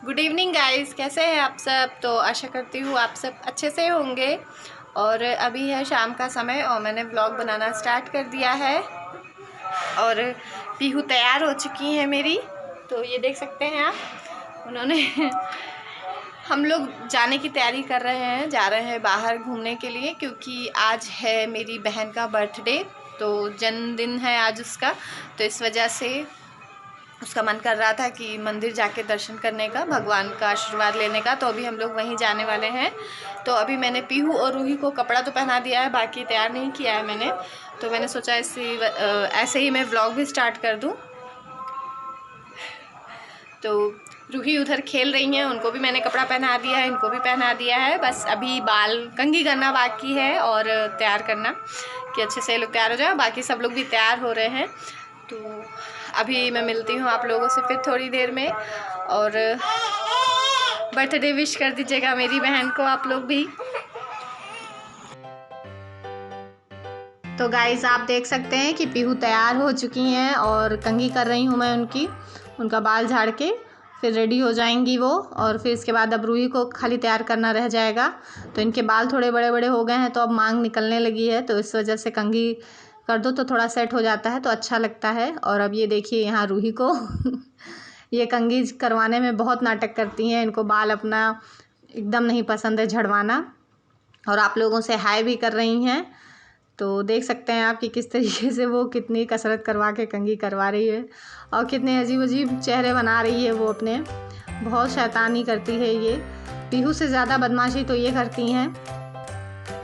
Good evening guys, कैसे हैं आप सब। तो आशा करती हूँ आप सब अच्छे से होंगे। और अभी है शाम का समय और मैंने व्लॉग बनाना स्टार्ट कर दिया है और पीहू तैयार हो चुकी है मेरी। तो ये देख सकते हैं आप, उन्होंने हम लोग जाने की तैयारी कर रहे हैं, जा रहे हैं बाहर घूमने के लिए, क्योंकि आज है मेरी बहन का बर्थडे। तो जन्मदिन है आज उसका, तो इस वजह से उसका मन कर रहा था कि मंदिर जाके दर्शन करने का, भगवान का आशीर्वाद लेने का। तो अभी हम लोग वहीं जाने वाले हैं। तो अभी मैंने पीहू और रूही को कपड़ा तो पहना दिया है, बाकी तैयार नहीं किया है मैंने। तो मैंने सोचा ऐसे ही मैं व्लॉग भी स्टार्ट कर दूं। तो रूही उधर खेल रही हैं, उनको भी मैंने कपड़ा पहना दिया है, इनको भी पहना दिया है। बस अभी बाल कंघी करना बाकी है और तैयार करना कि अच्छे से लोग तैयार हो जाए। बाकी सब लोग भी तैयार हो रहे हैं। तो अभी मैं मिलती हूँ आप लोगों से फिर थोड़ी देर में। और बर्थडे विश कर दीजिएगा मेरी बहन को आप लोग भी। तो गाइस आप देख सकते हैं कि पीहू तैयार हो चुकी हैं और कंघी कर रही हूँ मैं उनका बाल झाड़ के फिर रेडी हो जाएंगी वो। और फिर इसके बाद अब रूही को खाली तैयार करना रह जाएगा। तो इनके बाल थोड़े बड़े बड़े हो गए हैं, तो अब मांग निकलने लगी है, तो इस वजह से कंघी कर दो तो थोड़ा सेट हो जाता है, तो अच्छा लगता है। और अब ये देखिए यहाँ रूही को ये कंघी करवाने में बहुत नाटक करती हैं, इनको बाल अपना एकदम नहीं पसंद है झड़वाना। और आप लोगों से हाय भी कर रही हैं, तो देख सकते हैं आप कि किस तरीके से वो कितनी कसरत करवा के कंघी करवा रही है और कितने अजीब अजीब चेहरे बना रही है वो अपने। बहुत शैतानी करती है ये, पीहू से ज़्यादा बदमाशी तो ये करती हैं।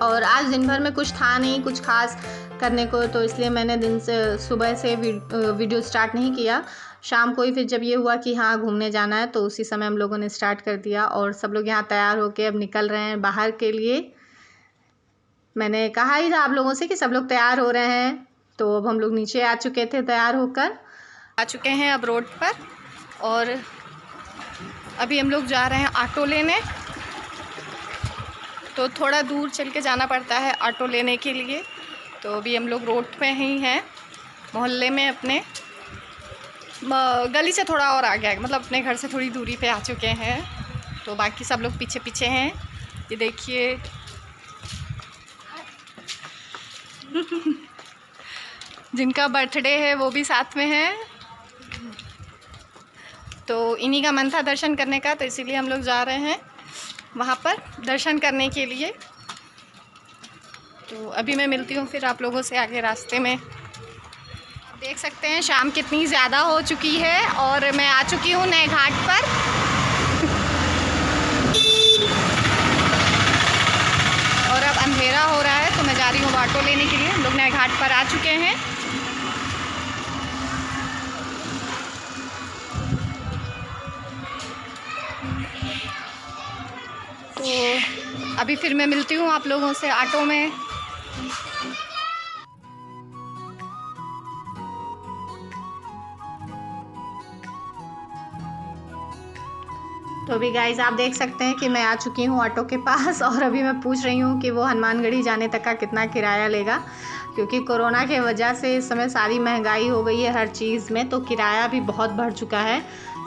और आज दिन भर में कुछ था नहीं कुछ खास करने को, तो इसलिए मैंने दिन से सुबह से वीडियो स्टार्ट नहीं किया। शाम को ही फिर जब ये हुआ कि हाँ घूमने जाना है, तो उसी समय हम लोगों ने स्टार्ट कर दिया। और सब लोग यहाँ तैयार होके अब निकल रहे हैं बाहर के लिए। मैंने कहा ही था आप लोगों से कि सब लोग तैयार हो रहे हैं, तो अब हम लोग नीचे आ चुके थे, तैयार होकर आ चुके हैं अब रोड पर। और अभी हम लोग जा रहे हैं ऑटो लेने। तो थोड़ा दूर चल के जाना पड़ता है ऑटो लेने के लिए। तो अभी हम लोग रोड पे ही हैं, मोहल्ले में अपने गली से थोड़ा और आ गया, मतलब अपने घर से थोड़ी दूरी पे आ चुके हैं। तो बाकी सब लोग पीछे पीछे हैं, ये देखिए। जिनका बर्थडे है वो भी साथ में है। तो इन्हीं का मन था दर्शन करने का, तो इसीलिए हम लोग जा रहे हैं वहाँ पर दर्शन करने के लिए। तो अभी मैं मिलती हूँ फिर आप लोगों से आगे रास्ते में। देख सकते हैं शाम कितनी ज़्यादा हो चुकी है और मैं आ चुकी हूँ नए घाट पर। और अब अंधेरा हो रहा है, तो मैं जा रही हूँ ऑटो लेने के लिए। हम लोग नए घाट पर आ चुके हैं। तो अभी फिर मैं मिलती हूँ आप लोगों से ऑटो में। तो अभी गाइज आप देख सकते हैं कि मैं आ चुकी हूँ ऑटो के पास। और अभी मैं पूछ रही हूँ कि वो हनुमानगढ़ी जाने तक का कितना किराया लेगा, क्योंकि कोरोना के वजह से इस समय सारी महंगाई हो गई है हर चीज़ में, तो किराया भी बहुत बढ़ चुका है।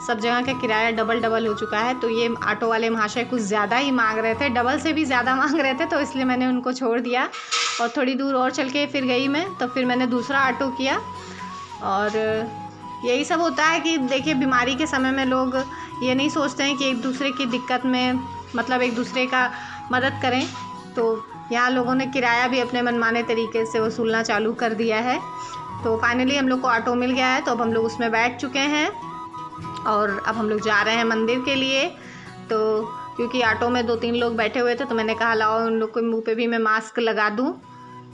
सब जगह का किराया डबल हो चुका है। तो ये ऑटो वाले महाशय कुछ ज़्यादा ही मांग रहे थे, डबल से भी ज़्यादा मांग रहे थे, तो इसलिए मैंने उनको छोड़ दिया और थोड़ी दूर और चल के फिर गई मैं। तो फिर मैंने दूसरा ऑटो किया। और यही सब होता है कि देखिए बीमारी के समय में लोग ये नहीं सोचते हैं कि एक दूसरे की दिक्कत में मतलब एक दूसरे का मदद करें। तो यहाँ लोगों ने किराया भी अपने मनमाने तरीके से वसूलना चालू कर दिया है। तो फाइनली हम लोग को ऑटो मिल गया है, तो अब हम लोग उसमें बैठ चुके हैं और अब हम लोग जा रहे हैं मंदिर के लिए। तो क्योंकि ऑटो में 2-3 लोग बैठे हुए थे, तो मैंने कहा लाओ उन लोग के मुँह पे भी मैं मास्क लगा दूँ,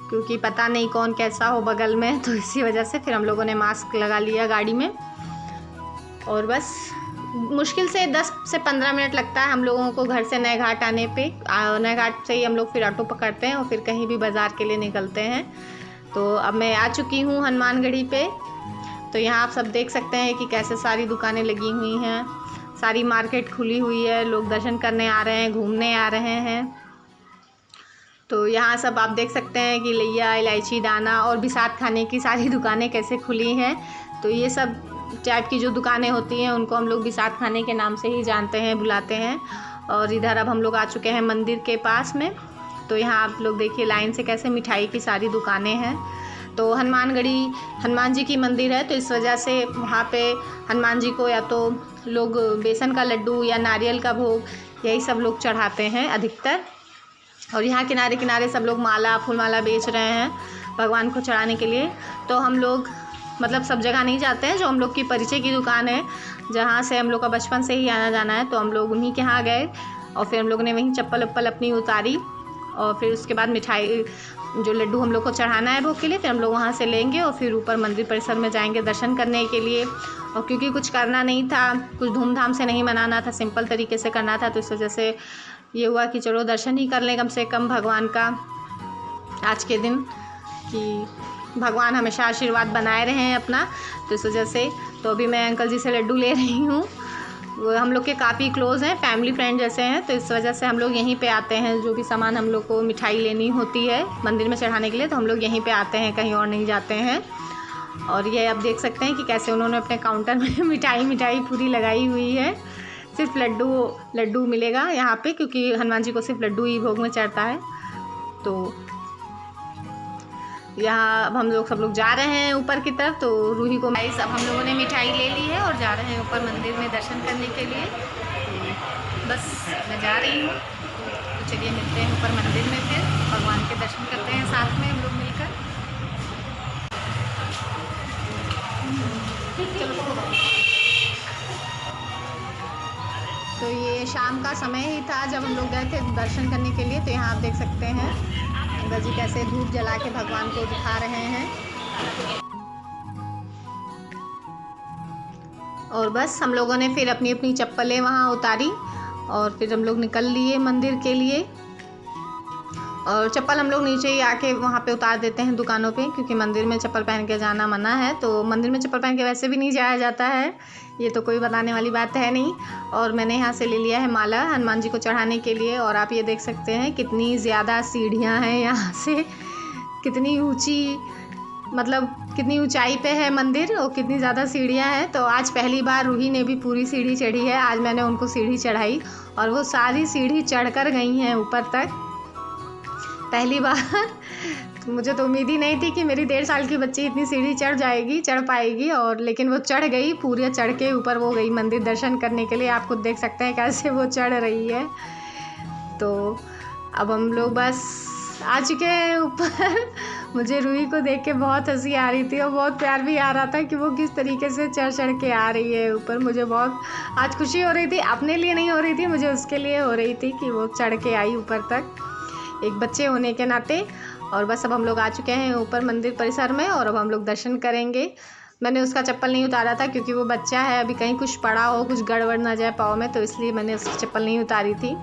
क्योंकि पता नहीं कौन कैसा हो बगल में। तो इसी वजह से फिर हम लोगों ने मास्क लगा लिया गाड़ी में। और बस मुश्किल से 10 से 15 मिनट लगता है हम लोगों को घर से नए घाट आने पे। नए घाट से ही हम लोग फिर ऑटो पकड़ते हैं और फिर कहीं भी बाज़ार के लिए निकलते हैं। तो अब मैं आ चुकी हूँ हनुमानगढ़ी पे। तो यहाँ आप सब देख सकते हैं कि कैसे सारी दुकानें लगी हुई हैं, सारी मार्केट खुली हुई है, लोग दर्शन करने आ रहे हैं, घूमने आ रहे हैं। तो यहाँ सब आप देख सकते हैं कि लिया, इलायची दाना और भी साथ खाने की सारी दुकानें कैसे खुली हैं। तो ये सब टाइप की जो दुकानें होती हैं उनको हम लोग बिसात खाने के नाम से ही जानते हैं, बुलाते हैं। और इधर अब हम लोग आ चुके हैं मंदिर के पास में। तो यहाँ आप लोग देखिए लाइन से कैसे मिठाई की सारी दुकानें हैं। तो हनुमानगढ़ी हनुमान जी की मंदिर है, तो इस वजह से वहाँ पे हनुमान जी को या तो लोग बेसन का लड्डू या नारियल का भोग यही सब लोग चढ़ाते हैं अधिकतर। और यहाँ किनारे किनारे सब लोग माला फूल माला बेच रहे हैं भगवान को चढ़ाने के लिए। तो हम लोग मतलब सब जगह नहीं जाते हैं, जो हम लोग की परिचय की दुकान है जहाँ से हम लोग का बचपन से ही आना जाना है, तो हम लोग उन्हीं के यहाँ गए और फिर हम लोग ने वहीं चप्पल वप्पल अपनी उतारी। और फिर उसके बाद मिठाई जो लड्डू हम लोग को चढ़ाना है भोग के लिए, फिर हम लोग वहाँ से लेंगे और फिर ऊपर मंदिर परिसर में जाएंगे दर्शन करने के लिए। और क्योंकि कुछ करना नहीं था, कुछ धूमधाम से नहीं मनाना था, सिंपल तरीके से करना था, तो इस वजह से ये हुआ कि चलो दर्शन ही कर लें कम से कम भगवान का आज के दिन, कि भगवान हमेशा आशीर्वाद बनाए रहे हैं अपना। तो इस वजह से तो अभी मैं अंकल जी से लड्डू ले रही हूँ। वो हम लोग के काफ़ी क्लोज़ हैं, फैमिली फ्रेंड जैसे हैं, तो इस वजह से हम लोग यहीं पे आते हैं। जो भी सामान हम लोग को मिठाई लेनी होती है मंदिर में चढ़ाने के लिए, तो हम लोग यहीं पे आते हैं, कहीं और नहीं जाते हैं। और ये आप देख सकते हैं कि कैसे उन्होंने अपने काउंटर में मिठाई पूरी लगाई हुई है। सिर्फ लड्डू मिलेगा यहाँ पे, क्योंकि हनुमान जी को सिर्फ लड्डू ही भोग में चढ़ता है। तो यहाँ अब हम लोग सब लोग जा रहे हैं ऊपर की तरफ। तो रूही को गाइस अब हम लोगों ने मिठाई ले ली है और जा रहे हैं ऊपर मंदिर में दर्शन करने के लिए। बस मैं जा रही हूँ, तो चलिए मिलते हैं ऊपर मंदिर में, फिर भगवान के दर्शन करते हैं साथ में हम लोग मिलकर। तो ये शाम का समय ही था जब हम लोग गए थे दर्शन करने के लिए। तो यहाँ आप देख सकते हैं अंकल जी कैसे धूप जला के भगवान को दिखा रहे हैं। और बस हम लोगों ने फिर अपनी अपनी चप्पलें वहाँ उतारी और फिर हम लोग निकल लिए मंदिर के लिए। और चप्पल हम लोग नीचे ही आके वहाँ पे उतार देते हैं दुकानों पे, क्योंकि मंदिर में चप्पल पहन के जाना मना है। तो मंदिर में चप्पल पहन के वैसे भी नहीं जाया जाता है, ये तो कोई बताने वाली बात है नहीं। और मैंने यहाँ से ले लिया है माला हनुमान जी को चढ़ाने के लिए। और आप ये देख सकते हैं कितनी ज़्यादा सीढ़ियाँ हैं यहाँ से, कितनी ऊँची, मतलब कितनी ऊंचाई पे है मंदिर और कितनी ज़्यादा सीढ़ियाँ हैं। तो आज पहली बार रूही ने भी पूरी सीढ़ी चढ़ी है, आज मैंने उनको सीढ़ी चढ़ाई और वो सारी सीढ़ी चढ़ कर गई हैं ऊपर तक पहली बार। तो मुझे तो उम्मीद ही नहीं थी कि मेरी 1.5 साल की बच्ची इतनी सीढ़ी चढ़ पाएगी, और लेकिन वो चढ़ गई, पूरे चढ़ के ऊपर वो गई मंदिर दर्शन करने के लिए। आप खुद देख सकते हैं कैसे वो चढ़ रही है। तो अब हम लोग बस आ चुके हैं ऊपर। मुझे रूही को देख के बहुत हंसी आ रही थी और बहुत प्यार भी आ रहा था कि वो किस तरीके से चढ़ के आ रही है ऊपर। मुझे बहुत आज खुशी हो रही थी, अपने लिए नहीं हो रही थी, मुझे उसके लिए हो रही थी कि वो चढ़ के आई ऊपर तक, एक बच्चे होने के नाते। और बस अब हम लोग आ चुके हैं ऊपर मंदिर परिसर में और अब हम लोग दर्शन करेंगे। मैंने उसका चप्पल नहीं उतारा था क्योंकि वो बच्चा है, अभी कहीं कुछ पड़ा हो, कुछ गड़बड़ ना जाए पाँव में, तो इसलिए मैंने उसकी चप्पल नहीं उतारी थी।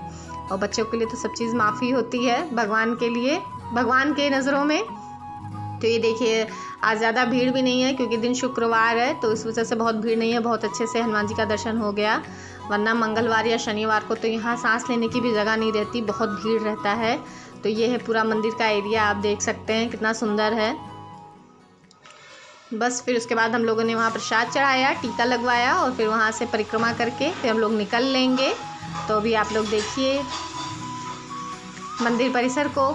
और बच्चों के लिए तो सब चीज़ माफ़ी होती है भगवान के लिए, भगवान के नज़रों में। तो ये देखिए आज ज़्यादा भीड़ भी नहीं है क्योंकि दिन शुक्रवार है, तो इस वजह से बहुत भीड़ नहीं है, बहुत अच्छे से हनुमान जी का दर्शन हो गया। वरना मंगलवार या शनिवार को तो यहाँ सांस लेने की भी जगह नहीं रहती, बहुत भीड़ रहता है। तो ये है पूरा मंदिर का एरिया, आप देख सकते हैं कितना सुंदर है। बस फिर उसके बाद हम लोगों ने वहाँ प्रसाद चढ़ाया, टीका लगवाया और फिर वहाँ से परिक्रमा करके फिर हम लोग निकल लेंगे। तो अभी आप लोग देखिए मंदिर परिसर को।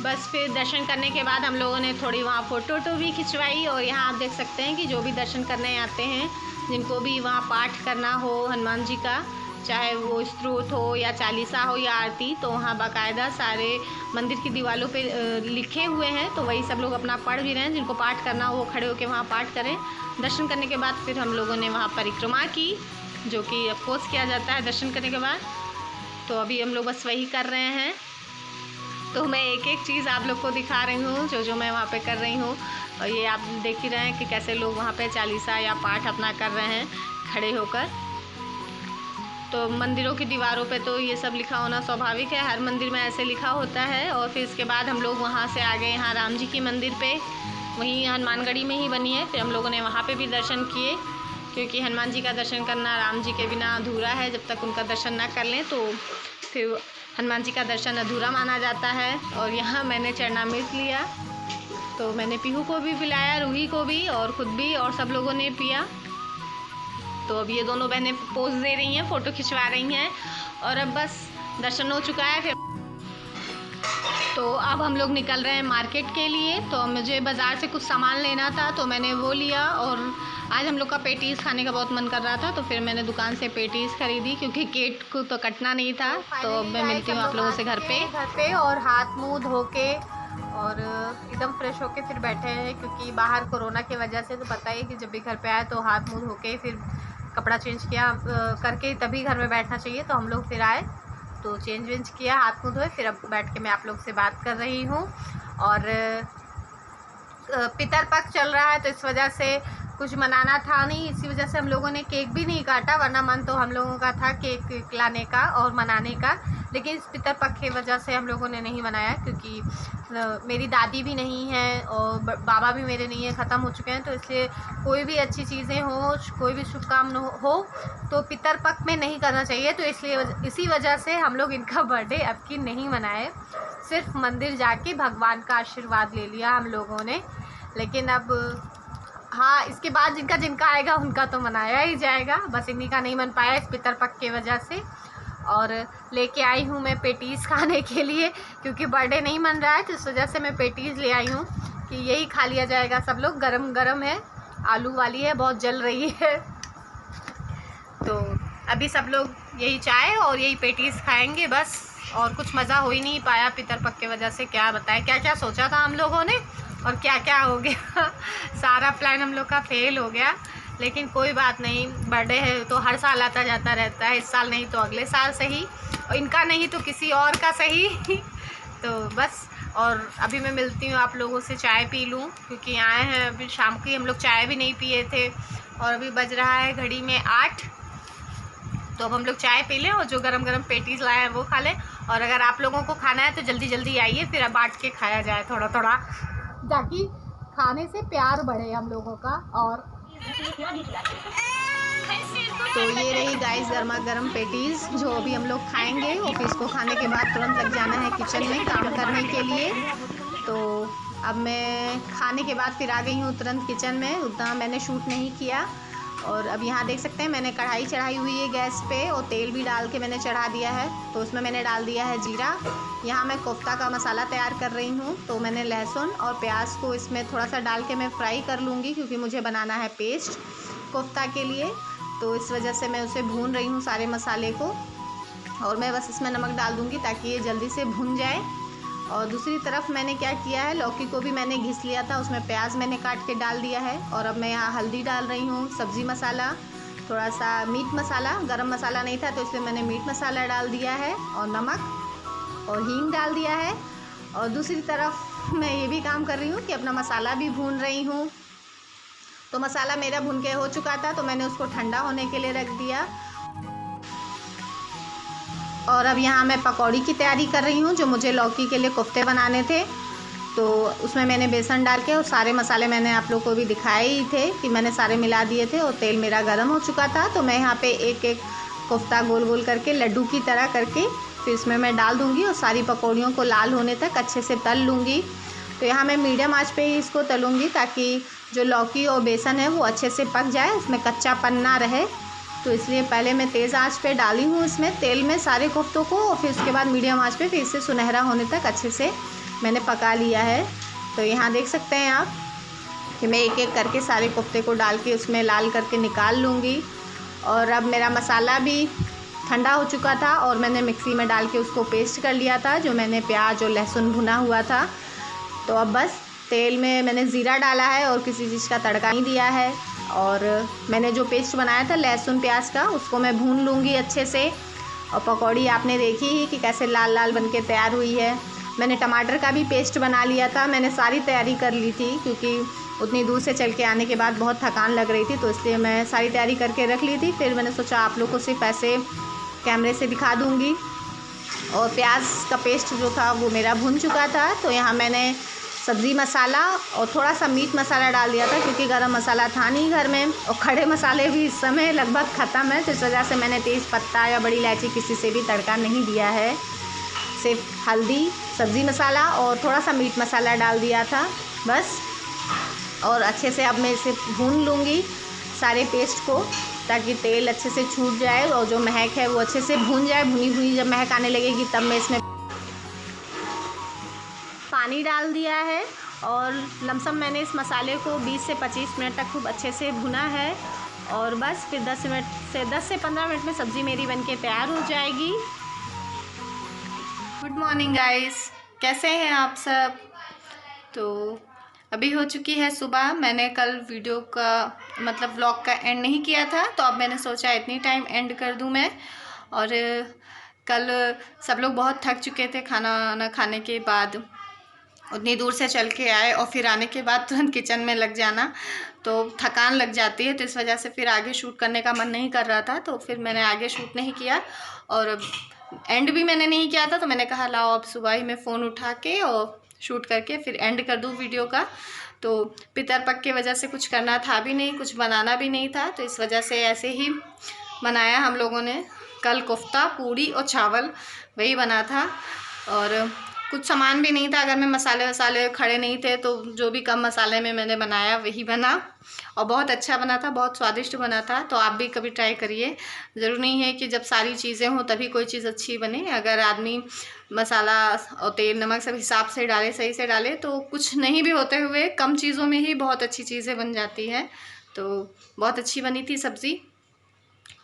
बस फिर दर्शन करने के बाद हम लोगों ने थोड़ी वहाँ फ़ोटो भी खिंचवाई। और यहाँ आप देख सकते हैं कि जो भी दर्शन करने आते हैं, जिनको भी वहाँ पाठ करना हो हनुमान जी का, चाहे वो स्तोत्र हो या चालीसा हो या आरती, तो वहाँ बाकायदा सारे मंदिर की दीवारों पे लिखे हुए हैं। तो वही सब लोग अपना पढ़ भी रहे हैं, जिनको पाठ करना हो वो खड़े होकर वहाँ पाठ करें। दर्शन करने के बाद फिर हम लोगों ने वहाँ परिक्रमा की, जो कि अफकोर्स किया जाता है दर्शन करने के बाद। तो अभी हम लोग बस वही कर रहे हैं। तो मैं एक एक चीज़ आप लोग को दिखा रही हूँ जो मैं वहाँ पे कर रही हूँ। और ये आप देख ही रहे हैं कि कैसे लोग वहाँ पे चालीसा या पाठ अपना कर रहे हैं खड़े होकर। तो मंदिरों की दीवारों पे तो ये सब लिखा होना स्वाभाविक है, हर मंदिर में ऐसे लिखा होता है। और फिर इसके बाद हम लोग वहाँ से आ गए यहाँ राम जी की मंदिर पे, वहीं हनुमानगढ़ी में ही बनी है। फिर हम लोगों ने वहाँ पे भी दर्शन किए, क्योंकि हनुमान जी का दर्शन करना राम जी के बिना अधूरा है। जब तक उनका दर्शन ना कर लें तो फिर हनुमान जी का दर्शन अधूरा माना जाता है। और यहाँ मैंने चरणामृत लिया, तो मैंने पीहू को भी पिलाया, रूही को भी, और ख़ुद भी, और सब लोगों ने पिया। तो अब ये दोनों बहनें पोज दे रही हैं, फ़ोटो खिंचवा रही हैं। और अब बस दर्शन हो चुका है। फिर तो अब हम लोग निकल रहे हैं मार्केट के लिए। तो मुझे बाज़ार से कुछ सामान लेना था, तो मैंने वो लिया। और आज हम लोग का पेटीज़ खाने का बहुत मन कर रहा था, तो फिर मैंने दुकान से पेटीज़ खरीदी, क्योंकि केक को तो कटना नहीं था। तो अब मैं मिलती हूँ आप लोगों से घर पे और हाथ मुँह धो के और एकदम फ्रेश होके फिर बैठे हैं, क्योंकि बाहर कोरोना की वजह से तो पता ही कि जब भी घर पे आए तो हाथ मुँह धो के फिर कपड़ा चेंज किया करके तभी घर में बैठना चाहिए। तो हम लोग फिर आए, तो चेंज वेंज किया, हाथ मुँह धोए, फिर अब बैठ के मैं आप लोग से बात कर रही हूँ। और पितरपक्ष चल रहा है, तो इस वजह से कुछ मनाना था नहीं, इसी वजह से हम लोगों ने केक भी नहीं काटा, वरना मन तो हम लोगों का था केक लाने का और मनाने का। लेकिन इस पितरपक्ष की वजह से हम लोगों ने नहीं मनाया, क्योंकि मेरी दादी भी नहीं है और बाबा भी मेरे नहीं है, ख़त्म हो चुके हैं। तो इसलिए कोई भी अच्छी चीज़ें हो, कोई भी शुभ काम हो तो पितरपक्ष में नहीं करना चाहिए। तो इसलिए इसी वजह से हम लोग इनका बर्थडे अब की नहीं मनाए, सिर्फ मंदिर जाके भगवान का आशीर्वाद ले लिया हम लोगों ने। लेकिन अब हाँ, इसके बाद जिनका आएगा उनका तो मनाया ही जाएगा, बस इन्हीं का नहीं मन पाया इस पितरपक्ष की वजह से। और लेके आई हूँ मैं पेटीज़ खाने के लिए, क्योंकि बर्थडे नहीं मन रहा है, तो इस वजह से मैं पेटीज़ ले आई हूँ कि यही खा लिया जाएगा सब लोग। गरम गरम है, आलू वाली है, बहुत जल रही है। तो अभी सब लोग यही चाय और यही पेटीज़ खाएंगे बस, और कुछ मज़ा हो ही नहीं पाया पितरपक्ष की वजह से। क्या बताएं, क्या क्या सोचा था हम लोगों ने और क्या क्या हो गया सारा प्लान हम लोग का फेल हो गया। लेकिन कोई बात नहीं, बर्थडे है तो हर साल आता जाता रहता है, इस साल नहीं तो अगले साल सही, और इनका नहीं तो किसी और का सही तो बस। और अभी मैं मिलती हूँ आप लोगों से, चाय पी लूँ, क्योंकि आए हैं अभी शाम की, हम लोग चाय भी नहीं पिए थे। और अभी बज रहा है घड़ी में 8, तो अब हम लोग चाय पी लें और जो गरम गरम पेटीज़ लाए हैं वो खा लें। और अगर आप लोगों को खाना है तो जल्दी जल्दी आइए, फिर अब बांट के खाया जाए थोड़ा थोड़ा, ताकि खाने से प्यार बढ़े हम लोगों का। और तो ये रही गाइस गर्मा गर्म पेटीज़, जो अभी हम लोग खाएंगे। ऑफिस को खाने के बाद तुरंत लग जाना है किचन में काम करने के लिए। तो अब मैं खाने के बाद फिर आ गई हूँ तुरंत किचन में, उतना मैंने शूट नहीं किया। और अब यहाँ देख सकते हैं मैंने कढ़ाई चढ़ाई हुई है गैस पे, और तेल भी डाल के मैंने चढ़ा दिया है। तो उसमें मैंने डाल दिया है जीरा। यहाँ मैं कोफ्ता का मसाला तैयार कर रही हूँ, तो मैंने लहसुन और प्याज को इसमें थोड़ा सा डाल के मैं फ्राई कर लूँगी, क्योंकि मुझे बनाना है पेस्ट कोफ्ता के लिए। तो इस वजह से मैं उसे भून रही हूँ सारे मसाले को, और मैं बस इसमें नमक डाल दूँगी ताकि ये जल्दी से भुन जाए। और दूसरी तरफ मैंने क्या किया है, लौकी को भी मैंने घिस लिया था, उसमें प्याज मैंने काट के डाल दिया है। और अब मैं यहाँ हल्दी डाल रही हूँ, सब्ज़ी मसाला, थोड़ा सा मीट मसाला, गरम मसाला नहीं था तो इसलिए मैंने मीट मसाला डाल दिया है, और नमक और हींग डाल दिया है। और दूसरी तरफ मैं ये भी काम कर रही हूँ कि अपना मसाला भी भून रही हूँ। तो मसाला मेरा भुन के हो चुका था, तो मैंने उसको ठंडा होने के लिए रख दिया। और अब यहाँ मैं पकौड़ी की तैयारी कर रही हूँ, जो मुझे लौकी के लिए कोफ्ते बनाने थे। तो उसमें मैंने बेसन डाल के, और सारे मसाले मैंने आप लोग को भी दिखाए ही थे कि मैंने सारे मिला दिए थे। और तेल मेरा गर्म हो चुका था, तो मैं यहाँ पे एक एक कोफ्ता गोल गोल करके लड्डू की तरह करके फिर इसमें मैं डाल दूँगी, और सारी पकौड़ियों को लाल होने तक अच्छे से तल लूँगी। तो यहाँ मैं मीडियम आँच पे ही इसको तलूँगी, ताकि जो लौकी और बेसन है वो अच्छे से पक जाए, उसमें कच्चापन ना रहे। तो इसलिए पहले मैं तेज़ आंच पे डाली हूँ इसमें तेल में सारे कोफ्तों को, और फिर उसके बाद मीडियम आंच पे फिर इसे सुनहरा होने तक अच्छे से मैंने पका लिया है। तो यहाँ देख सकते हैं आप कि मैं एक एक करके सारे कोफ्ते को डाल के उसमें लाल करके निकाल लूँगी। और अब मेरा मसाला भी ठंडा हो चुका था, और मैंने मिक्सी में डाल के उसको पेस्ट कर लिया था, जो मैंने प्याज और लहसुन भुना हुआ था। तो अब बस तेल में मैंने ज़ीरा डाला है, और किसी चीज़ का तड़का नहीं दिया है। और मैंने जो पेस्ट बनाया था लहसुन प्याज का, उसको मैं भून लूँगी अच्छे से। और पकौड़ी आपने देखी ही कि कैसे लाल लाल बन के तैयार हुई है। मैंने टमाटर का भी पेस्ट बना लिया था, मैंने सारी तैयारी कर ली थी, क्योंकि उतनी दूर से चल के आने के बाद बहुत थकान लग रही थी, तो इसलिए मैं सारी तैयारी करके रख ली थी। फिर मैंने सोचा आप लोग को सिर्फ ऐसे कैमरे से दिखा दूँगी। और प्याज का पेस्ट जो था वो मेरा भुन चुका था, तो यहाँ मैंने सब्ज़ी मसाला और थोड़ा सा मीट मसाला डाल दिया था, क्योंकि गरम मसाला था नहीं घर में और खड़े मसाले भी इस समय लगभग ख़त्म है, तो इस वजह से मैंने तेज़ पत्ता या बड़ी इलायची किसी से भी तड़का नहीं दिया है। सिर्फ हल्दी, सब्ज़ी मसाला और थोड़ा सा मीट मसाला डाल दिया था बस। और अच्छे से अब मैं इसे भून लूँगी सारे पेस्ट को, ताकि तेल अच्छे से छूट जाए और जो महक है वो अच्छे से भून जाए। भुनी भुनी जब महक आने लगेगी तब मैं इसमें पानी डाल दिया है और लमसम मैंने इस मसाले को 20 से 25 मिनट तक खूब अच्छे से भुना है। और बस फिर 10 से 15 मिनट में सब्ज़ी मेरी बनके तैयार हो जाएगी। गुड मॉर्निंग गाइस, कैसे हैं आप सब। तो अभी हो चुकी है सुबह। मैंने कल वीडियो का मतलब व्लॉग का एंड नहीं किया था, तो अब मैंने सोचा इतनी टाइम एंड कर दूं मैं। और कल सब लोग बहुत थक चुके थे खाना ना खाने के बाद, उतनी दूर से चल के आए और फिर आने के बाद तुरंत किचन में लग जाना, तो थकान लग जाती है। तो इस वजह से फिर आगे शूट करने का मन नहीं कर रहा था, तो फिर मैंने आगे शूट नहीं किया और एंड भी मैंने नहीं किया था। तो मैंने कहा लाओ अब सुबह ही मैं फ़ोन उठा के और शूट करके फिर एंड कर दूँ वीडियो का। तो पितरपक्ष की वजह से कुछ करना था भी नहीं, कुछ बनाना भी नहीं था, तो इस वजह से ऐसे ही बनाया हम लोगों ने। कल कोफ्ता, पूड़ी और चावल वही बना था और कुछ सामान भी नहीं था घर में, मसाले वसाले खड़े नहीं थे, तो जो भी कम मसाले में मैंने बनाया वही बना और बहुत अच्छा बना था, बहुत स्वादिष्ट बना था। तो आप भी कभी ट्राई करिए। ज़रूरी नहीं है कि जब सारी चीज़ें हों तभी कोई चीज़ अच्छी बने। अगर आदमी मसाला और तेल नमक सब हिसाब से डाले, सही से डाले, तो कुछ नहीं भी होते हुए कम चीज़ों में ही बहुत अच्छी चीज़ें बन जाती हैं। तो बहुत अच्छी बनी थी सब्ज़ी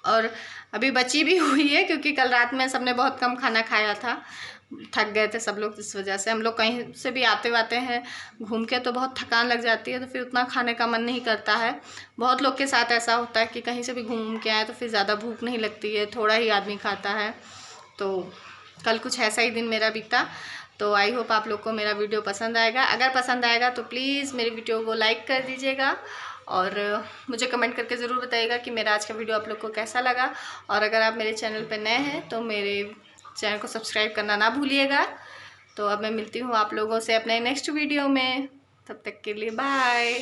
और अभी बची भी हुई है, क्योंकि कल रात में सबने बहुत कम खाना खाया था, थक गए थे सब लोग। इस वजह से हम लोग कहीं से भी आते वाते हैं घूम के तो बहुत थकान लग जाती है, तो फिर उतना खाने का मन नहीं करता है। बहुत लोग के साथ ऐसा होता है कि कहीं से भी घूम के आए तो फिर ज़्यादा भूख नहीं लगती है, थोड़ा ही आदमी खाता है। तो कल कुछ ऐसा ही दिन मेरा बीता। तो आई होप आप लोग को मेरा वीडियो पसंद आएगा। अगर पसंद आएगा तो प्लीज़ मेरे वीडियो को लाइक कर दीजिएगा और मुझे कमेंट करके ज़रूर बताइएगा कि मेरा आज का वीडियो आप लोग को कैसा लगा। और अगर आप मेरे चैनल पर नए हैं तो मेरे चैनल को सब्सक्राइब करना ना भूलिएगा। तो अब मैं मिलती हूँ आप लोगों से अपने नेक्स्ट वीडियो में, तब तक के लिए बाय।